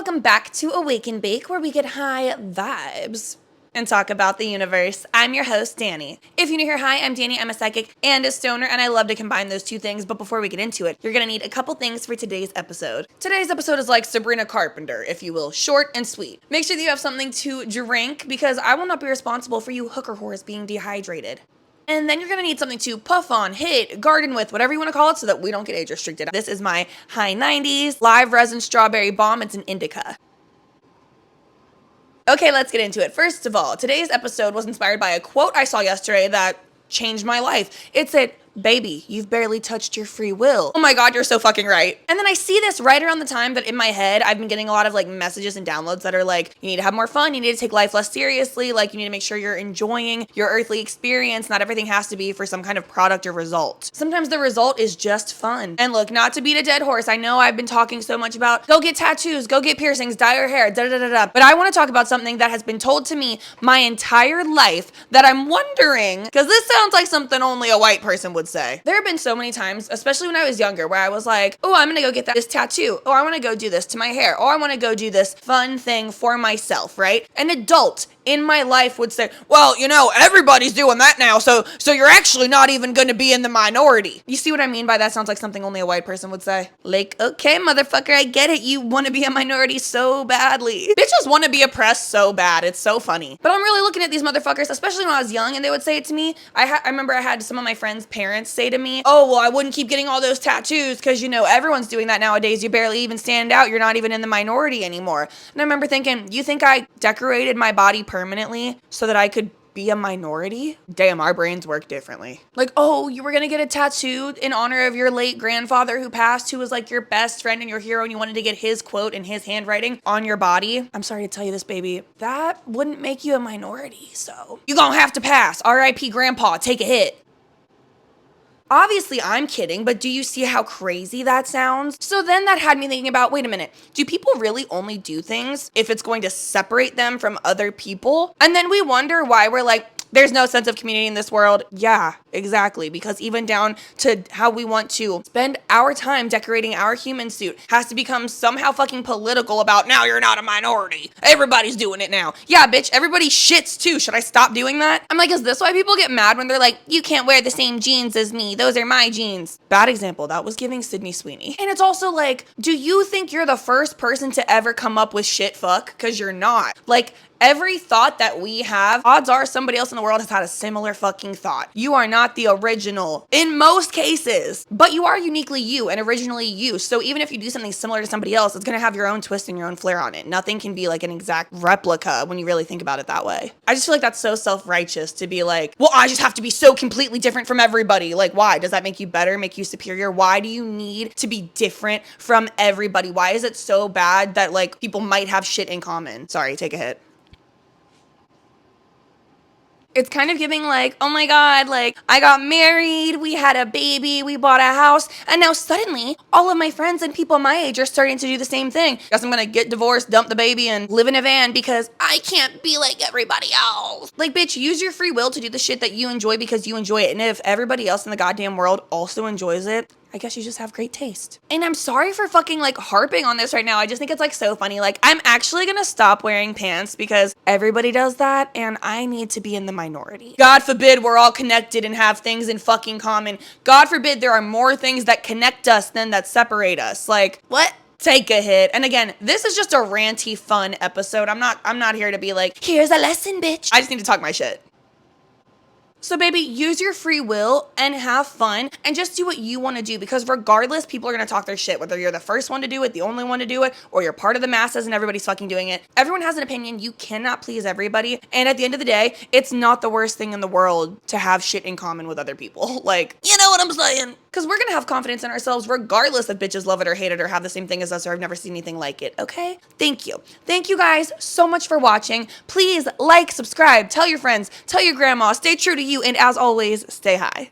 welcome back to Awake and Bake, where we get high vibes and talk about the universe. I'm your host, Danny. If you're new here, hi, I'm Danny. I'm a psychic and a stoner, and I love to combine those two things. But before we get into it, you're gonna need a couple things for today's episode. Today's episode is like Sabrina Carpenter, if you will, short and sweet. Make sure that you have something to drink, because I will not be responsible for you hooker whores being dehydrated. And then you're gonna need something to puff on, hit, garden with, whatever you wanna call it, so that we don't get age restricted. This is my high 90s live resin strawberry bomb. It's an indica. Okay, let's get into it. First of all, today's episode was inspired by a quote I saw yesterday that changed my life. It said, "Baby, you've barely touched your free will." Oh my God, you're so fucking right. And then I see this right around the time that in my head, I've been getting a lot of like messages and downloads that are like, you need to have more fun, you need to take life less seriously, like you need to make sure you're enjoying your earthly experience. Not everything has to be for some kind of product or result. Sometimes the result is just fun. And look, not to beat a dead horse, I know I've been talking so much about go get tattoos, go get piercings, dye your hair, da da da da. But I want to talk about something that has been told to me my entire life that I'm wondering, because this sounds like something only a white person would say. There have been so many times, especially when I was younger, where I was like, oh, I'm gonna go get this tattoo. Oh, I wanna go do this to my hair. Oh, I wanna go do this fun thing for myself, right? An adult in my life would say, well, you know, everybody's doing that now, so you're actually not even gonna be in the minority. You see what I mean by that? Sounds like something only a white person would say. Like, okay, motherfucker, I get it. You wanna be a minority so badly. Bitches wanna be oppressed so bad. It's so funny. But I'm really looking at these motherfuckers, especially when I was young, and they would say it to me. I remember I had some of my friends' parents say to me, oh, well, I wouldn't keep getting all those tattoos because, you know, everyone's doing that nowadays. You barely even stand out. You're not even in the minority anymore. And I remember thinking, you think I decorated my body permanently so that I could be a minority? Damn, our brains work differently. Like, oh, you were gonna get a tattoo in honor of your late grandfather who passed, who was like your best friend and your hero, and you wanted to get his quote in his handwriting on your body. I'm sorry to tell you this, baby, that wouldn't make you a minority, so you gonna have to pass. R.I.P. Grandpa, take a hit. Obviously, I'm kidding, but do you see how crazy that sounds? So then that had me thinking about, wait a minute, do people really only do things if it's going to separate them from other people? And then we wonder why we're like, there's no sense of community in this world. Yeah, exactly. Because even down to how we want to spend our time decorating our human suit has to become somehow fucking political about now you're not a minority. Everybody's doing it now. Yeah, bitch, everybody shits too. Should I stop doing that? I'm like, is this why people get mad when they're like, you can't wear the same jeans as me? Those are my jeans. Bad example. That was giving Sydney Sweeney. And it's also like, do you think you're the first person to ever come up with shit fuck? Because you're not. Like, every thought that we have, odds are somebody else in the world has had a similar fucking thought. You are not the original in most cases, but you are uniquely you and originally you. So even if you do something similar to somebody else, it's gonna have your own twist and your own flair on it. Nothing can be like an exact replica when you really think about it that way. I just feel like that's so self-righteous to be like, well, I just have to be so completely different from everybody. Like, why? Does that make you better, make you superior? Why do you need to be different from everybody? Why is it so bad that like people might have shit in common? Sorry, take a hit. It's kind of giving like, oh my God, like I got married, we had a baby, we bought a house, and now suddenly all of my friends and people my age are starting to do the same thing. Guess I'm gonna get divorced, dump the baby, and live in a van because I can't be like everybody else. Like, bitch, use your free will to do the shit that you enjoy because you enjoy it. And if everybody else in the goddamn world also enjoys it, I guess you just have great taste. And I'm sorry for fucking like harping on this right now. I just think it's like so funny. Like, I'm actually gonna stop wearing pants because everybody does that and I need to be in the minority. God forbid we're all connected and have things in fucking common. God forbid there are more things that connect us than that separate us. Like, what? Take a hit. And again, this is just a ranty, fun episode. I'm not here to be like, here's a lesson, bitch. I just need to talk my shit. So baby, use your free will and have fun and just do what you want to do, because regardless, people are going to talk their shit, whether you're the first one to do it, the only one to do it, or you're part of the masses and everybody's fucking doing it. Everyone has an opinion. You cannot please everybody. And at the end of the day, it's not the worst thing in the world to have shit in common with other people. Like, you know what I'm saying? Because we're going to have confidence in ourselves regardless if bitches love it or hate it or have the same thing as us or have never seen anything like it, okay? Thank you. Thank you guys so much for watching. Please like, subscribe, tell your friends, tell your grandma, stay true to you, and as always, stay high.